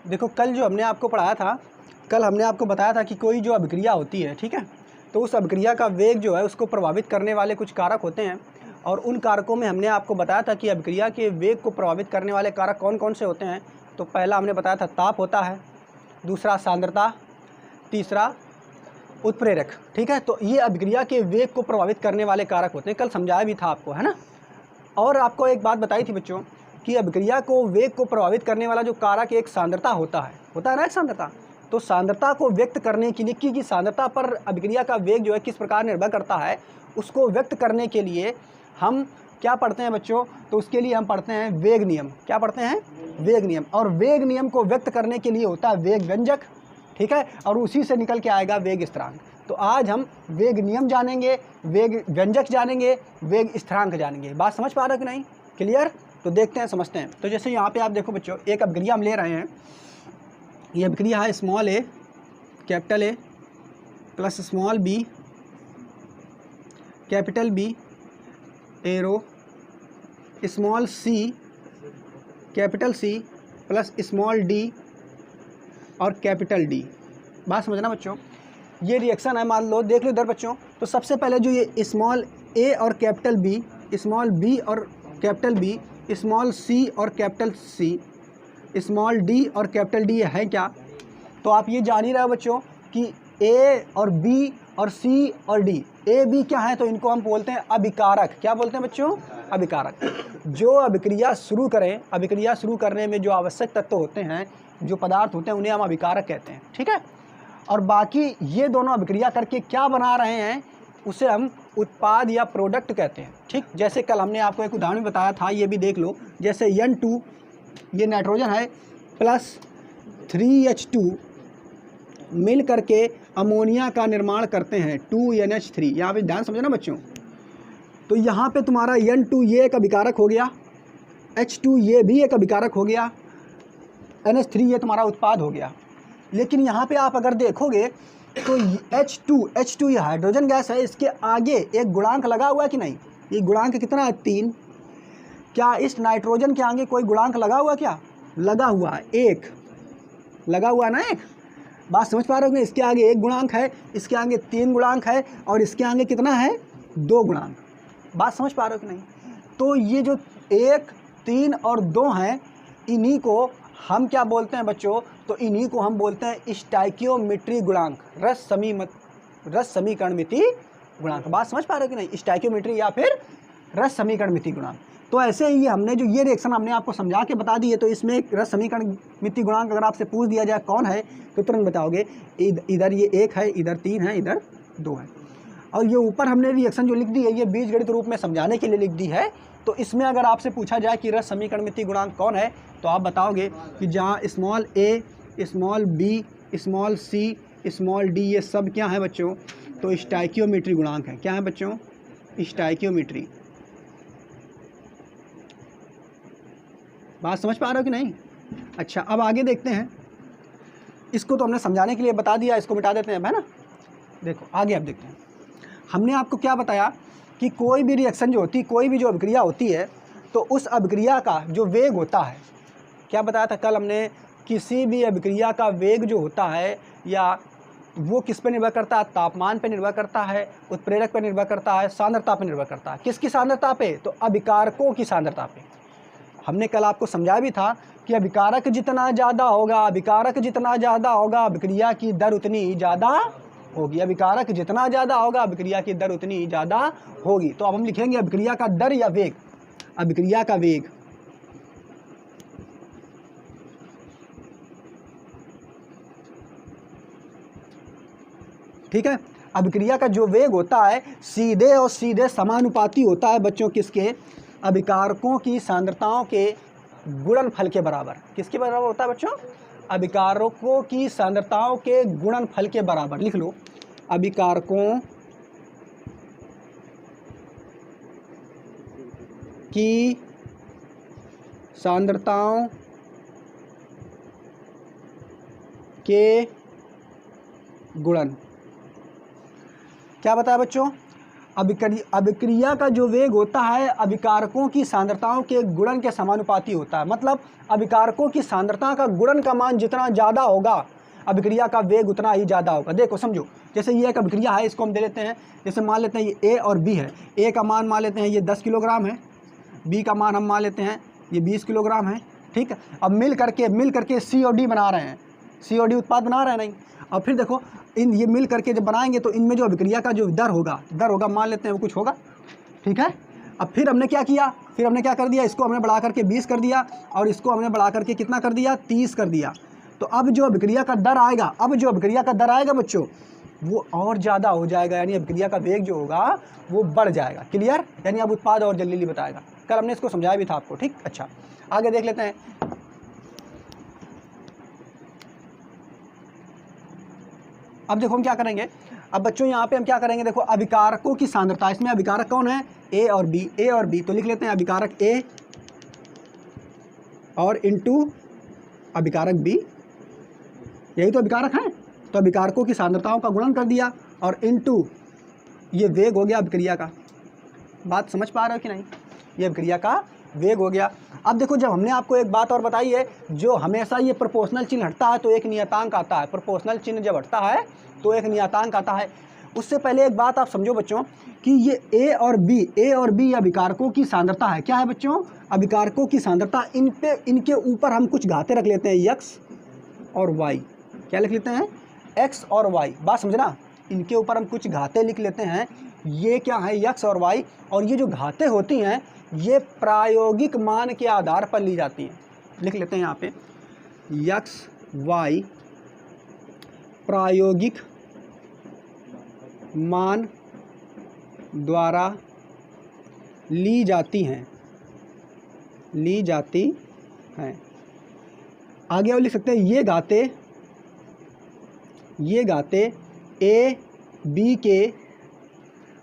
देखो कल जो हमने आपको पढ़ाया था, कल हमने आपको बताया था कि कोई जो अभिक्रिया होती है, ठीक है, तो उस अभिक्रिया का वेग जो है उसको प्रभावित करने वाले कुछ कारक होते हैं, और उन कारकों में हमने आपको बताया था कि अभिक्रिया के वेग को प्रभावित करने वाले कारक कौन कौन से होते हैं। तो पहला हमने बताया था ताप होता है, दूसरा सांद्रता, तीसरा उत्प्रेरक, ठीक है। तो ये अभिक्रिया के वेग को प्रभावित करने वाले कारक होते हैं, कल समझाया भी था आपको, है ना। और आपको एक बात बताई थी बच्चों कि अभिक्रिया को वेग को प्रभावित करने वाला जो कारक एक सांद्रता होता है ना, एक सांद्रता। तो सांद्रता को व्यक्त करने के लिए कि सांद्रता पर अभिक्रिया का वेग जो है किस प्रकार निर्भर करता है, उसको व्यक्त करने के लिए हम क्या पढ़ते हैं बच्चों, तो उसके लिए हम पढ़ते हैं वेग नियम। क्या पढ़ते हैं? वेग नियम। और वेग नियम को व्यक्त करने के लिए होता है वेग व्यंजक, ठीक है, और उसी से निकल के आएगा वेग स्थिरांक। तो आज हम वेग नियम जानेंगे, वेग व्यंजक जानेंगे, वेग स्थिरांक जानेंगे। बात समझ पा रहे हो कि नहीं? क्लियर? तो देखते हैं, समझते हैं। तो जैसे यहाँ पे आप देखो बच्चों, एक अभिक्रिया हम ले रहे हैं, ये अभिक्रिया है small A capital A plus small B capital B arrow small C capital C plus small D और कैपिटल डी। बात समझना बच्चों, ये रिएक्शन है, मान लो, देख लो इधर बच्चों। तो सबसे पहले जो ये स्मॉल ए और कैपिटल बी, स्मॉल बी और कैपिटल बी, स्मॉल सी और कैपिटल सी, स्मॉल डी और कैपिटल डी है क्या? तो आप ये जान ही रहे हो बच्चों कि ए और बी और सी और डी, ए बी क्या है, तो इनको हम बोलते हैं अभिकारक। क्या बोलते हैं बच्चों? अभिकारक। जो अभिक्रिया शुरू करें, अभिक्रिया शुरू करने में जो आवश्यक तत्व होते हैं, जो पदार्थ होते हैं, उन्हें हम अभिकारक कहते हैं, ठीक है। और बाकी ये दोनों अभिक्रिया करके क्या बना रहे हैं, उसे हम उत्पाद या प्रोडक्ट कहते हैं, ठीक। जैसे कल हमने आपको एक उदाहरण बताया था, ये भी देख लो। जैसे N2 ये नाइट्रोजन है प्लस 3H2 मिल करके अमोनिया का निर्माण करते हैं 2NH3। यहाँ पे ध्यान समझना बच्चों। तो यहाँ पे तुम्हारा N2 ये एक अभिकारक हो गया, H2 ये भी एक अभिकारक हो गया, NH3 ये तुम्हारा उत्पाद हो गया। लेकिन यहाँ पे आप अगर देखोगे तो H2 ये हाइड्रोजन गैस है, इसके आगे एक गुणांक लगा हुआ है कि नहीं? ये गुणांक कितना है? 3। क्या इस नाइट्रोजन के आगे कोई गुणांक लगा हुआ? क्या लगा हुआ है? 1 लगा हुआ है ना, 1। बात समझ पा रहे हो? इसके आगे 1 गुणांक है, इसके आगे 3 गुणांक है, और इसके आगे कितना है? 2 गुणांक। बात समझ पा रहे हो कि नहीं? तो ये जो 1, 3 और 2 हैं, इन्हीं को हम क्या बोलते हैं बच्चों? तो इन्हीं को हम बोलते हैं स्टाइकियोमेट्री गुणांक, रस समीकरणमिति गुणांक। बात समझ पा रहे हो कि नहीं? स्टाइकियोमेट्री या फिर रस समीकरणमिति गुणांक। तो ऐसे ही हमने जो ये रिएक्शन हमने आपको समझा के बता दी है, तो इसमें एक रस समीकरणमिति गुणांक अगर आपसे पूछ दिया जाए कौन है, तो तुरंत बताओगे इधर ये 1 है, इधर 3 है, इधर 2 है। और ये ऊपर हमने रिएक्शन जो लिख दी है, ये बीजगणित रूप में समझाने के लिए लिख दी है। तो इसमें अगर आपसे पूछा जाए कि रस समीकरणमिति गुणांक कौन है, तो आप बताओगे कि जहाँ स्मॉल ए, small B, small C, small D ये सब क्या है बच्चों? तो स्टाइकियोमेट्री गुणांक है। क्या है बच्चों? स्टाइकियोमेट्री। बात समझ पा रहे हो कि नहीं? अच्छा, अब आगे देखते हैं। इसको तो हमने समझाने के लिए बता दिया, इसको मिटा देते हैं, है ना। देखो आगे अब देखते हैं। हमने आपको क्या बताया कि कोई भी रिएक्शन जो होती है, कोई भी जो अभिक्रिया होती है, तो उस अभिक्रिया का जो वेग होता है, क्या बताया था कल हमने? किसी भी अभिक्रिया का वेग जो होता है, या वो किस पे निर्भर करता है? तापमान पे निर्भर करता है, उत्प्रेरक पे निर्भर करता है, सांद्रता पे निर्भर करता है। किसकी सांद्रता पे? तो अभिकारकों की सांद्रता पे। हमने कल आपको समझाया भी था कि अभिकारक जितना ज़्यादा होगा, अभिकारक जितना ज़्यादा होगा, अभिक्रिया की दर उतनी ज़्यादा होगी। अभिकारक जितना ज़्यादा होगा, अभिक्रिया की दर उतनी ज़्यादा होगी। तो अब हम लिखेंगे अभिक्रिया का दर या वेग। अभिक्रिया का वेग, ठीक है। अभिक्रिया का जो वेग होता है सीधे और सीधे समानुपाती होता है बच्चों, किसके? अभिकारकों की सांद्रताओं के गुणनफल के बराबर। किसके बराबर होता है बच्चों? अभिकारकों की सांद्रताओं के गुणनफल के बराबर। लिख लो, अभिकारकों की सांद्रताओं के गुणन। क्या बताया बच्चों? अभिक्रिया का जो वेग होता है अभिकारकों की सांद्रताओं के गुणन के समानुपाती होता है। मतलब अभिकारकों की सांद्रता का गुणन का मान जितना ज़्यादा होगा अभिक्रिया का वेग उतना ही ज़्यादा होगा। देखो समझो, जैसे ये एक अभिक्रिया है, इसको हम दे लेते हैं, जैसे मान लेते हैं ये ए और बी है। ए का मान मान लेते हैं ये 10 किलोग्राम है, बी का मान हम मान लेते हैं ये 20 किलोग्राम है। ठीक है, अब मिल करके सी और डी बना रहे हैं, सी और डी उत्पाद बना रहे हैं नहीं। और फिर देखो इन ये मिल करके जब बनाएंगे तो इनमें जो अभिक्रिया का जो दर होगा मान लेते हैं वो कुछ होगा। ठीक है, अब फिर हमने क्या किया, कर दिया, इसको हमने बढ़ा करके 20 कर दिया और इसको हमने बढ़ा करके कितना कर दिया, 30 कर दिया। तो अब जो अभिक्रिया का दर आएगा बच्चों वो और ज़्यादा हो जाएगा, यानी अभिक्रिया का वेग जो होगा वो बढ़ जाएगा। क्लियर, यानी अब उत्पाद और जल्दी बताएगा। कल हमने इसको समझाया भी था आपको। ठीक, अच्छा आगे देख लेते हैं। अब देखो हम क्या करेंगे, अब बच्चों यहाँ पे हम क्या करेंगे, देखो अभिकारकों की सांद्रता, इसमें अभिकारक कौन है, ए और बी, तो लिख लेते हैं अभिकारक ए और इनटू अभिकारक बी, यही तो अभिकारक हैं। तो अभिकारकों की सांद्रताओं का गुणन कर दिया और इनटू ये वेग हो गया अभिक्रिया का। बात समझ पा रहे हो कि नहीं, ये अभिक्रिया का वेग हो गया। अब देखो जब हमने आपको एक बात और बताई है, जो हमेशा ये प्रोपोर्शनल चिन्ह हटता है तो एक नियतांक आता है, प्रोपोर्शनल चिन्ह जब हटता है तो एक नियतांक आता है। उससे पहले एक बात आप समझो बच्चों कि ये ए और बी अभिकारकों की सांद्रता है। क्या है बच्चों, अभिकारकों की सांद्रता। इनके ऊपर हम कुछ घाते रख लेते हैं x और y। क्या लिख लेते हैं, x और y। बात समझना, इनके ऊपर हम कुछ घाते लिख लेते हैं, ये क्या है x और y। और ये जो घाते होती हैं ये प्रायोगिक मान के आधार पर ली जाती हैं। लिख लेते हैं यहाँ पे x y प्रायोगिक मान द्वारा ली जाती हैं। आगे और लिख सकते हैं ये गाते ए बी के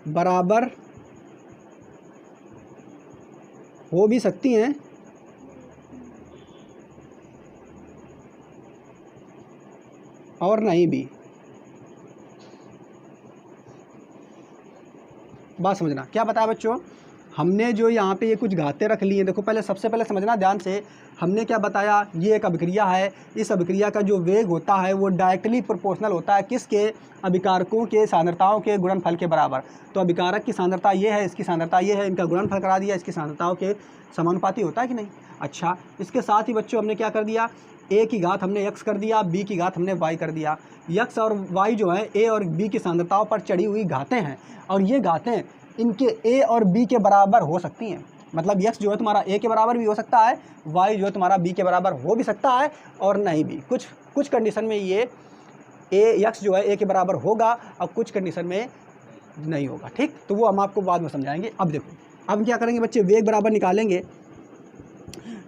बराबर हो भी सकती हैं और नहीं भी। बात समझना, क्या बताया बच्चों, हमने जो यहाँ पे ये कुछ घाते रख ली हैं। देखो पहले सबसे पहले समझना ध्यान से, हमने क्या बताया, ये एक अभिक्रिया है, इस अभिक्रिया का जो वेग होता है वो डायरेक्टली प्रोपोर्शनल होता है किसके, अभिकारकों के सांद्रताओं के गुणनफल के बराबर। तो अभिकारक की सांद्रता ये है, इसकी सांद्रता ये है, इनका गुणनफल करा दिया, इसकी सांद्रताओं के समानुपाती होता है कि नहीं। अच्छा, इसके साथ ही बच्चों हमने क्या कर दिया, ए की घात हमने x कर दिया, बी की घात हमने y कर दिया। x और y जो है ए और बी की सांद्रताओं पर चढ़ी हुई घातें हैं और ये घातें इनके a और b के बराबर हो सकती हैं। मतलब x जो है तुम्हारा a के बराबर भी हो सकता है, y जो है तुम्हारा b के बराबर हो भी सकता है और नहीं भी। कुछ कंडीशन में ये x जो है a के बराबर होगा और कुछ कंडीशन में नहीं होगा। ठीक, तो वो हम आपको बाद में समझाएंगे। अब देखो अब क्या करेंगे बच्चे, वेग बराबर निकालेंगे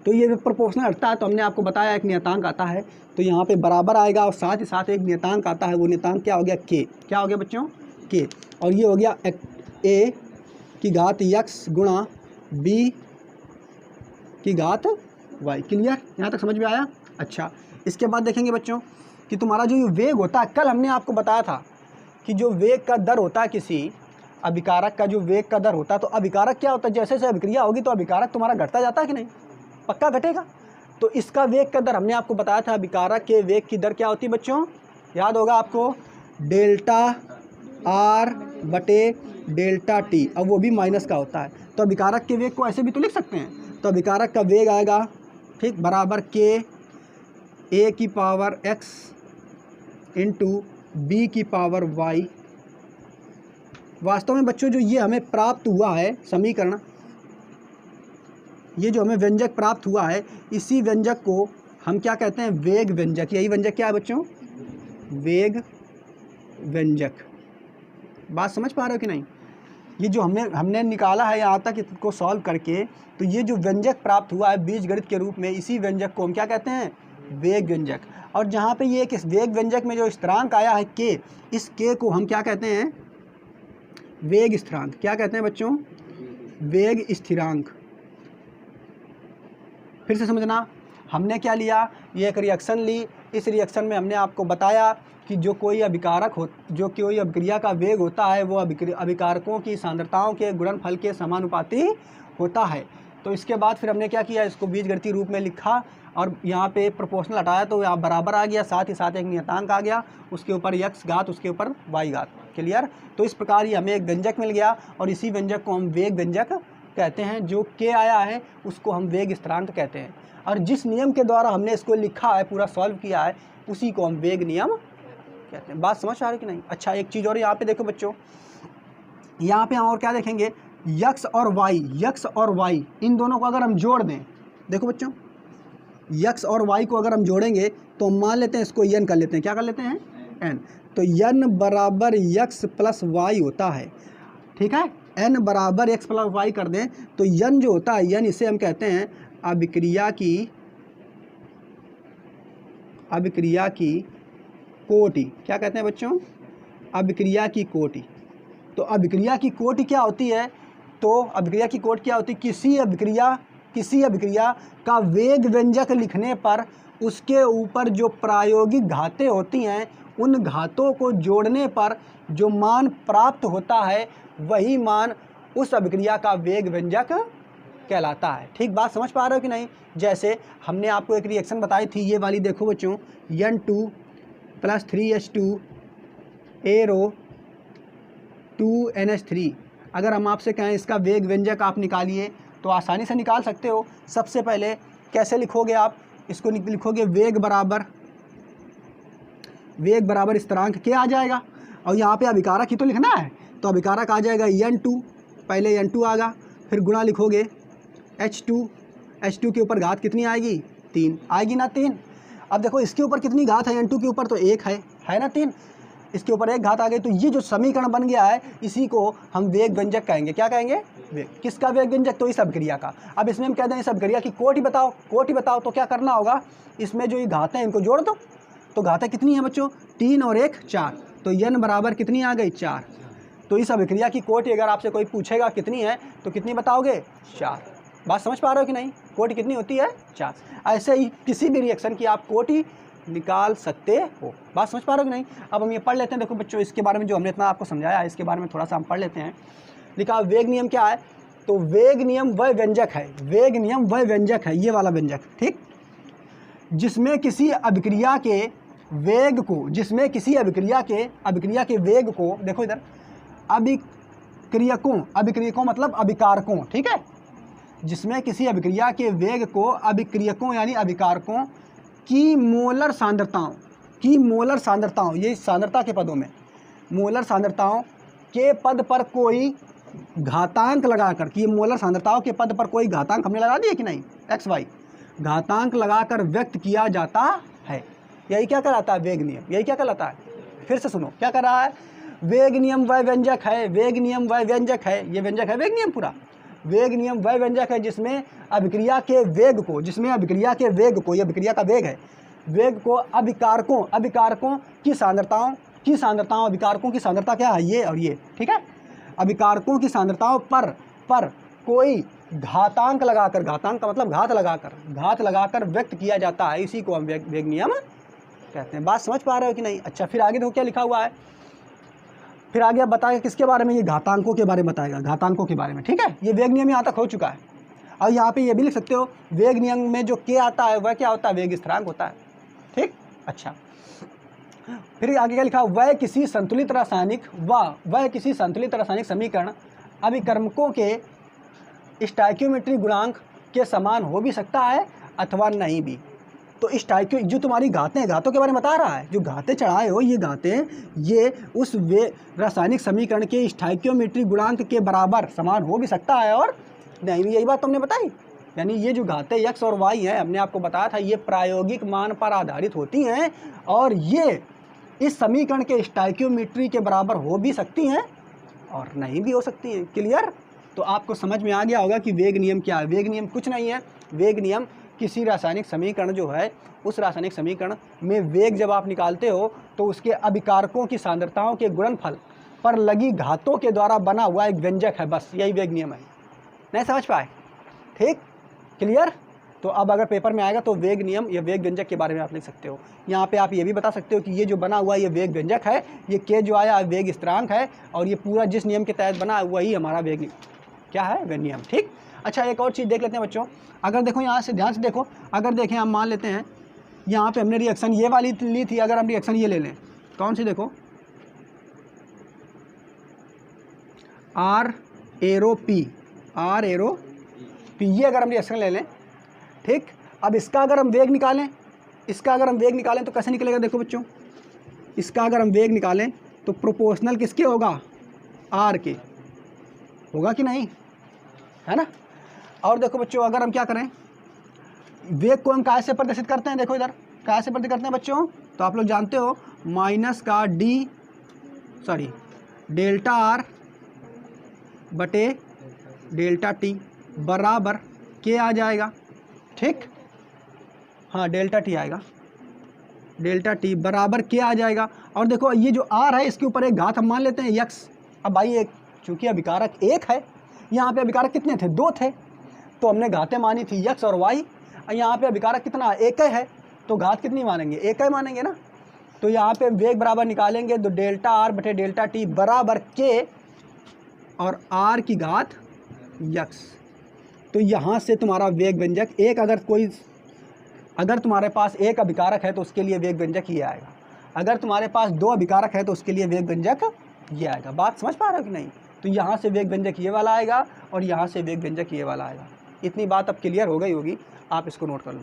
तो ये प्रोपोर्शनल हटता है, तो हमने आपको बताया एक नियतांक आता है, तो यहाँ पे बराबर आएगा और साथ ही साथ एक नियतांक आता है। वो नियतांक क्या हो गया, k। क्या हो गया बच्चों, k। और ये हो गया a की घात x गुणा b की घात y। क्लियर, यहाँ तक समझ में आया। अच्छा, इसके बाद देखेंगे बच्चों कि तुम्हारा जो ये वेग होता है, कल हमने आपको बताया था कि जो वेग का दर होता है किसी अभिकारक का, जो वेग का दर होता है, तो अभिकारक क्या होता है, जैसे जैसे अभिक्रिया होगी तो अभिकारक तुम्हारा घटता जाता है कि नहीं, पक्का घटेगा। तो इसका वेग का दर हमने आपको बताया था, अभिकारक के वेग की दर क्या होती है बच्चों, याद होगा आपको, डेल्टा आर बटे डेल्टा टी, अब वो भी माइनस का होता है। तो अभिकारक के वेग को ऐसे भी तो लिख सकते हैं। तो अभिकारक का वेग आएगा, ठीक, बराबर के ए की पावर एक्स इंटू बी की पावर वाई। वास्तव में बच्चों जो ये हमें प्राप्त हुआ है समीकरण, ये जो हमें व्यंजक प्राप्त हुआ है, इसी व्यंजक को हम क्या कहते हैं, वेग व्यंजक। यही व्यंजक क्या है बच्चों, वेग व्यंजक। बात समझ पा रहे हो कि नहीं। ये जो हमने निकाला है यहाँ तक इसको सॉल्व करके, तो ये जो व्यंजक प्राप्त हुआ है बीजगणित के रूप में, इसी व्यंजक को हम क्या कहते हैं, वेग व्यंजक। और जहाँ पे ये इस वेग व्यंजक में जो स्थिरांक आया है k, इस k को हम क्या कहते हैं, वेग स्थिरांक। क्या कहते हैं बच्चों, वेग स्थिरांक। फिर से समझना, हमने क्या लिया, ये एक रिएक्शन ली। इस रिएक्शन में हमने आपको बताया कि जो कोई अभिक्रिया का वेग होता है वो अभिकारकों की सांद्रताओं के गुणनफल के समानुपाती होता है। तो इसके बाद फिर हमने क्या किया, इसको बीजगणितीय रूप में लिखा और यहाँ पे प्रोपोर्शनल हटाया तो यहाँ बराबर आ गया, साथ ही साथ एक नियतांक आ गया, उसके ऊपर x घात, उसके ऊपर y घात। क्लियर। तो इस प्रकार ये हमें एक व्यंजक मिल गया और इसी व्यंजक को हम वेग व्यंजक कहते हैं। जो k आया है उसको हम वेग स्थिरांक कहते हैं और जिस नियम के द्वारा हमने इसको लिखा है, पूरा सॉल्व किया है, उसी को हम वेग नियम कहते हैं। बात समझ आ रही कि नहीं। अच्छा, एक चीज़ और यहाँ पे देखो बच्चों, यहाँ पे हम और क्या देखेंगे, x और y इन दोनों को अगर हम जोड़ दें, देखो बच्चों x और y को अगर हम जोड़ेंगे तो मान लेते हैं इसको n कर लेते हैं। क्या कर लेते हैं, n। तो n बराबर x प्लस y होता है। ठीक है, n बराबर x प्लस y कर दें तो n जो होता है, n इसे हम कहते हैं अभिक्रिया की कोटि। क्या कहते हैं बच्चों, अभिक्रिया की कोटि। तो अभिक्रिया की कोटि क्या होती है, तो अभिक्रिया की कोटि क्या होती है, किसी अभिक्रिया का वेग व्यंजक लिखने पर उसके ऊपर जो प्रायोगिक घातें होती हैं, उन घातों को जोड़ने पर जो मान प्राप्त होता है वही मान उस अभिक्रिया का वेग व्यंजक कहलाता है। ठीक, बात समझ पा रहे हो कि नहीं। जैसे हमने आपको एक रिएक्शन बताई थी, ये वाली देखो बच्चों, N2 + 3H2 एरो 2NH3। अगर हम आपसे कहें इसका वेग व्यंजक आप निकालिए तो आसानी से निकाल सकते हो। सबसे पहले कैसे लिखोगे आप, इसको लिखोगे वेग बराबर स्थिरांक के आ जाएगा और यहाँ पे अभिकारक ही तो लिखना है, तो अभिकारक आ जाएगा N2, पहले N2 आएगा, फिर गुणा लिखोगे H2 के ऊपर घात कितनी आएगी, 3 आएगी ना, 3। अब देखो इसके ऊपर कितनी घात है, N2 के ऊपर तो 1 है ना, 3, इसके ऊपर 1 घात आ गई। तो ये जो समीकरण बन गया है इसी को हम वेग व्यंजक कहेंगे। क्या कहेंगे, वेग। किसका वेग व्यंजक, तो इस अभिक्रिया का। अब इसमें हम कहते हैं इस अभिक्रिया की कोटि बताओ। तो क्या करना होगा, इसमें जो ये घातें हैं इनको जोड़ दो। तो घातें कितनी है बच्चों, 3 और 1 4। तो n बराबर कितनी आ गई, 4। तो इस अभिक्रिया की कोटि अगर आपसे कोई पूछेगा कितनी है तो कितनी बताओगे, 4। बात समझ पा रहे हो कि नहीं, कोटि कितनी होती है, 4। ऐसे ही किसी भी रिएक्शन की आप कोटि निकाल सकते हो। बात समझ पा रहे हो कि नहीं। अब हम ये पढ़ लेते हैं। देखो बच्चों, इसके बारे में जो हमने इतना आपको समझाया है इसके बारे में थोड़ा सा हम पढ़ लेते हैं। लिखा वेग नियम क्या है, तो वेग नियम वह व्यंजक है, ये वाला व्यंजक, ठीक, जिसमें किसी अभिक्रिया के वेग को, देखो इधर, अभिक्रियकों मतलब अभिकारकों, ठीक है, जिसमें किसी अभिक्रिया के वेग को अभिक्रियकों यानी अभिकारकों की मोलर सांद्रताओं, ये सांद्रता के पदों में, मोलर सांद्रताओं के पद पर कोई घातांक लगाकर, कि मोलर सांद्रताओं के पद पर कोई घातांक हमने लगा दिया कि नहीं, XY घातांक लगाकर व्यक्त किया जाता है। यही क्या कहलाता है, वेग नियम। यही क्या कहलाता है, फिर से सुनो क्या कर रहा है, वेग नियम वह व्यंजक है, ये व्यंजक है वेग नियम पूरा। वेग नियम वह व्यंजक है जिसमें अभिक्रिया के वेग को, ये अभिक्रिया का वेग है, वेग को अभिकारकों की सांद्रताओं, अभिकारकों की सांद्रता क्या है, ये और ये, ठीक है, अभिकारकों की सांद्रताओं पर कोई घातांक लगाकर, घातांक का मतलब घात लगाकर व्यक्त किया जाता है, इसी को हम वेग नियम कहते हैं। बात समझ पा रहे हो कि नहीं। अच्छा, फिर आगे देखो क्या लिखा हुआ है, फिर आगे अब बताएगा किसके बारे में, ये घातांकों के बारे में बताएगा, घातांकों के बारे में, ठीक है। ये वेग नियम यहाँ तक हो चुका है। और यहाँ पे ये भी लिख सकते हो, वेग नियम में जो k आता है वह क्या होता है, वेग स्थिरांक होता है, ठीक। अच्छा, फिर आगे क्या लिखा, वह किसी संतुलित रासायनिक समीकरण अभिकर्मकों के स्टोइकियोमेट्रिक गुणांक के समान हो भी सकता है अथवा नहीं भी। तो स्टोइकियो जो तुम्हारी घातों के बारे में बता रहा है, जो घातें चढ़ाए हो, ये घातें ये उस रासायनिक समीकरण के स्टोइकियोमेट्रिक गुणांक के बराबर समान हो भी सकता है और नहीं भी। यही बात तुमने बताई, यानी ये जो घातें x और y हैं, हमने आपको बताया था, ये प्रायोगिक मान पर आधारित होती हैं और ये इस समीकरण के स्टोइकियोमेट्री के बराबर हो भी सकती हैं और नहीं भी हो सकती हैं। क्लियर। तो आपको समझ में आ गया होगा कि वेग नियम क्या है। वेग नियम कुछ नहीं है, वेग नियम किसी रासायनिक समीकरण जो है, उस रासायनिक समीकरण में वेग जब आप निकालते हो तो उसके अभिकारकों की सांद्रताओं के गुणनफल पर लगी घातों के द्वारा बना हुआ एक व्यंजक है, बस यही वेग नियम है। नहीं समझ पाए, ठीक, क्लियर। तो अब अगर पेपर में आएगा तो वेग नियम या वेग व्यंजक के बारे में आप लिख सकते हो। यहाँ पे आप ये भी बता सकते हो कि ये जो बना हुआ है ये वेग व्यंजक है, ये के जो आया वेग स्थिरांक है, और ये पूरा जिस नियम के तहत बना हुआ ही हमारा वेग क्या है, वेग नियम। ठीक। अच्छा, एक और चीज़ देख लेते हैं बच्चों। अगर देखो यहाँ से ध्यान से देखो, अगर देखें हम मान लेते हैं यहाँ पे हमने रिएक्शन ये वाली ली थी, अगर हम रिएक्शन ये ले लें, कौन सी देखो, R arrow P, R arrow P, ये अगर हम रिएक्शन ले लें, ठीक। अब इसका अगर हम वेग निकालें, इसका अगर हम वेग निकालें तो कैसे निकलेगा, देखो बच्चों, इसका अगर हम वेग निकालें तो प्रोपोर्शनल किसके होगा, आर के होगा कि नहीं, है ना। और देखो बच्चों, अगर हम क्या करें, वेग को हम काय से प्रदर्शित करते हैं, देखो इधर काय से प्रदर्शित करते हैं बच्चों, तो आप लोग जानते हो माइनस का डेल्टा आर बटे डेल्टा टी बराबर के आ जाएगा। ठीक, हाँ डेल्टा टी आएगा, डेल्टा टी बराबर के आ जाएगा। और देखो ये जो आर है इसके ऊपर एक घात हम मान लेते हैं यक्स। अब भाई एक, चूंकि अभिकारक एक है, यहाँ पे अभिकारक कितने थे, दो थे, तो हमने घातें मानी थी यक्स और वाई। यहाँ पे अभिकारक कितना, एक है, तो घात कितनी मानेंगे, एक ही मानेंगे ना। तो यहाँ पे वेग बराबर निकालेंगे तो डेल्टा आर बटे डेल्टा टी बराबर के और आर की घात यक्स। तो यहाँ से तुम्हारा वेग व्यंजक एक, अगर तुम्हारे पास एक अभिकारक है तो उसके लिए वेग व्यंजक ये आएगा, अगर तुम्हारे पास दो अभिकारक है तो उसके लिए वेग व्यंजक ये आएगा। बात समझ पा रहे हो कि नहीं। तो यहाँ से वेग व्यंजक ये वाला आएगा और यहाँ से वेग व्यंजक ये वाला आएगा। इतनी बात अब क्लियर हो गई होगी, आप इसको नोट कर लो।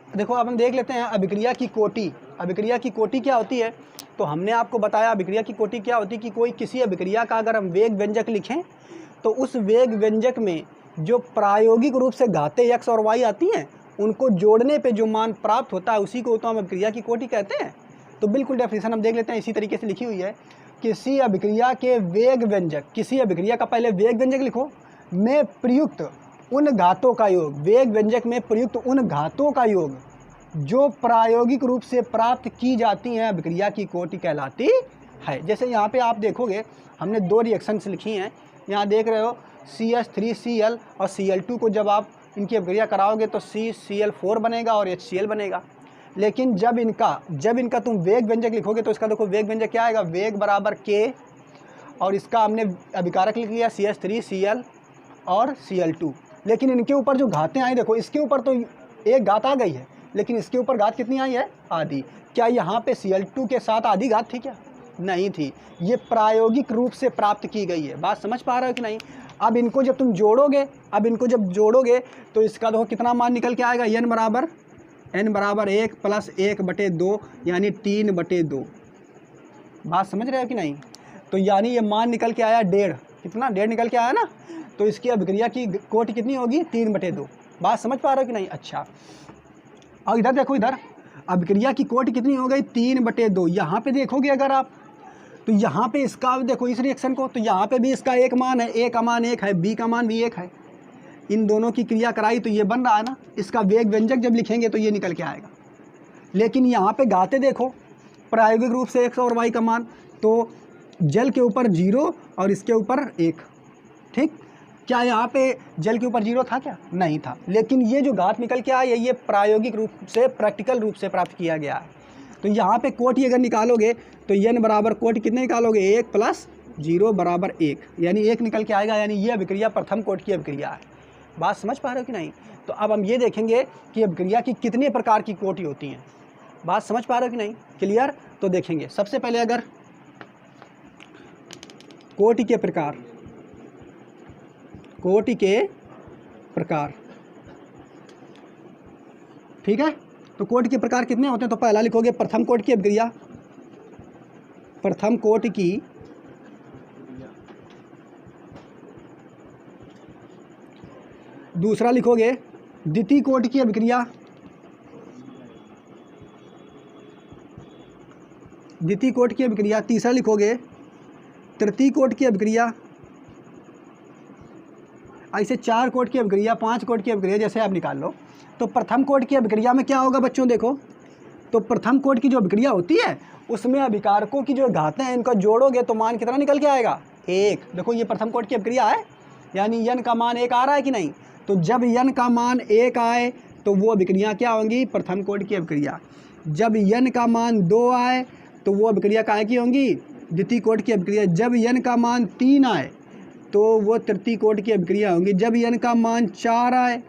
देखो अब हम देख लेते हैं अभिक्रिया की कोटि। अभिक्रिया की कोटि क्या होती है, तो हमने आपको बताया अभिक्रिया की कोटि क्या होती है कि कोई किसी अभिक्रिया का अगर हम वेग व्यंजक लिखें तो उस वेग व्यंजक में जो प्रायोगिक रूप से घातें एक्स और वाई आती हैं उनको जोड़ने पे जो मान प्राप्त होता है उसी को तो हम अभिक्रिया की कोटि कहते हैं। तो बिल्कुल डेफिनेशन हम देख लेते हैं, इसी तरीके से लिखी हुई है, किसी अभिक्रिया के वेग व्यंजक, किसी अभिक्रिया का पहले वेग व्यंजक लिखो, में प्रयुक्त उन घातों का योग, वेग व्यंजक में प्रयुक्त उन घातों का योग जो प्रायोगिक रूप से प्राप्त की जाती हैं अभिक्रिया की कोटि कहलाती है। जैसे यहाँ पे आप देखोगे हमने दो रिएक्शंस लिखी हैं, यहाँ देख रहे हो CH3Cl और Cl2 को जब आप इनकी अभिक्रिया कराओगे तो CCl4 बनेगा और HCl बनेगा। लेकिन जब इनका तुम वेग व्यंजक लिखोगे तो इसका देखो वेग व्यंजक क्या आएगा, वेग बराबर K, और इसका हमने अभिकारक लिख लिया CH3Cl और Cl2। लेकिन इनके ऊपर जो घातें आई, देखो इसके ऊपर तो एक घात आ गई है, लेकिन इसके ऊपर घात कितनी आई है, आधी। क्या यहाँ पे Cl2 के साथ आधी घात थी क्या, नहीं थी, ये प्रायोगिक रूप से प्राप्त की गई है। बात समझ पा रहे हो कि नहीं। अब इनको जब तुम जोड़ोगे, तो इसका देखो कितना मान निकल के आएगा, n बराबर 1 प्लस 1/2 यानी 3/2। बात समझ रहे हो कि नहीं। तो यानी ये मान निकल के आया 1.5, कितना 1.5 निकल के आया ना। तो इसकी अभिक्रिया की कोटि कितनी होगी, 3/2। बात समझ पा रहे हो कि नहीं। अच्छा, और इधर देखो, इधर अभिक्रिया की कोटि कितनी हो गई, 3/2। यहाँ पे देखोगे अगर आप, तो यहाँ पे इसका देखो इस रिएक्शन को, तो यहाँ पे भी इसका एक मान है, A का मान 1 है, B का मान भी 1 है। इन दोनों की क्रिया कराई तो ये बन रहा है ना। इसका वेग व्यंजक जब लिखेंगे तो ये निकल के आएगा। लेकिन यहाँ पे घाते देखो प्रायोगिक रूप से x और y का मान, तो जल के ऊपर 0 और इसके ऊपर 1। ठीक, क्या यहाँ पे जल के ऊपर 0 था क्या, नहीं था। लेकिन ये जो घात निकल के आई है ये प्रायोगिक रूप से, प्रैक्टिकल रूप से प्राप्त किया गया है। तो यहाँ पे कोटि अगर निकालोगे तो n बराबर कोटि कितने निकालोगे, 1 प्लस 0 बराबर 1, यानी 1 निकल के आएगा। यानी ये अभिक्रिया प्रथम कोटि की अभिक्रिया है। बात समझ पा रहे हो कि नहीं। तो अब हम ये देखेंगे कि अभिक्रिया की कितने प्रकार की कोटि होती हैं। बात समझ पा रहे हो कि नहीं, क्लियर। तो देखेंगे सबसे पहले अगर कोटि के प्रकार, ठीक है। तो कोटि के प्रकार कितने होते हैं, तो पहला लिखोगे प्रथम कोटि की अभिक्रिया, प्रथम कोटि की दूसरा लिखोगे द्वितीय कोटि की अभिक्रिया, द्वितीय कोटि की अभिक्रिया, तीसरा लिखोगे तृतीय कोटि की अभिक्रिया, ऐसे 4 कोटि की अभिक्रिया, 5 कोटि की अभिक्रिया, जैसे आप निकाल लो। तो प्रथम कोटि की अभिक्रिया में क्या होगा बच्चों, देखो तो प्रथम कोटि की जो अभिक्रिया होती है उसमें अभिकारकों की जो घातें हैं इनका जोड़ोगे तो मान कितना निकल के आएगा, 1। देखो ये प्रथम कोटि की अभिक्रिया है, यानी n का मान 1 आ रहा है कि नहीं। तो जब n का मान 1 आए तो वो अभिक्रिया क्या होंगी, प्रथम कोटि की अभिक्रिया। जब n का मान 2 आए तो वो अभिक्रिया काहे की होंगी, द्वितीय कोटि की अभिक्रिया। जब n का मान 3 आए तो वो तृतीय कोटि की अभिक्रिया होंगी। जब n का मान 4 आए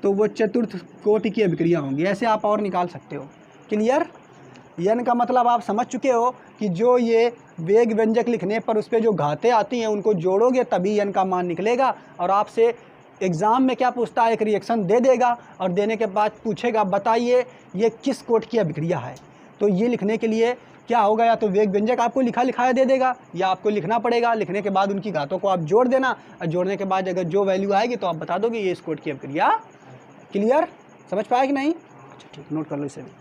तो वो चतुर्थ कोटि की अभिक्रिया होंगी। ऐसे आप और निकाल सकते हो। क्लियर। n का मतलब आप समझ चुके हो कि जो ये वेग व्यंजक लिखने पर उस पर जो घातें आती हैं उनको जोड़ोगे तभी n का मान निकलेगा। और आपसे एग्ज़ाम में क्या पूछता है, एक रिएक्शन दे देगा और देने के बाद पूछेगा बताइए ये किस कोटि की अभिक्रिया है। तो ये लिखने के लिए क्या होगा, या तो वेग व्यंजक आपको लिखा लिखाया दे देगा या आपको लिखना पड़ेगा। लिखने के बाद उनकी घातों को आप जोड़ देना और जोड़ने के बाद अगर जो वैल्यू आएगी तो आप बता दोगे ये इस कोटि की अभिक्रिया। क्लियर, समझ पाया कि नहीं। अच्छा ठीक, नोट कर लो इसे भी।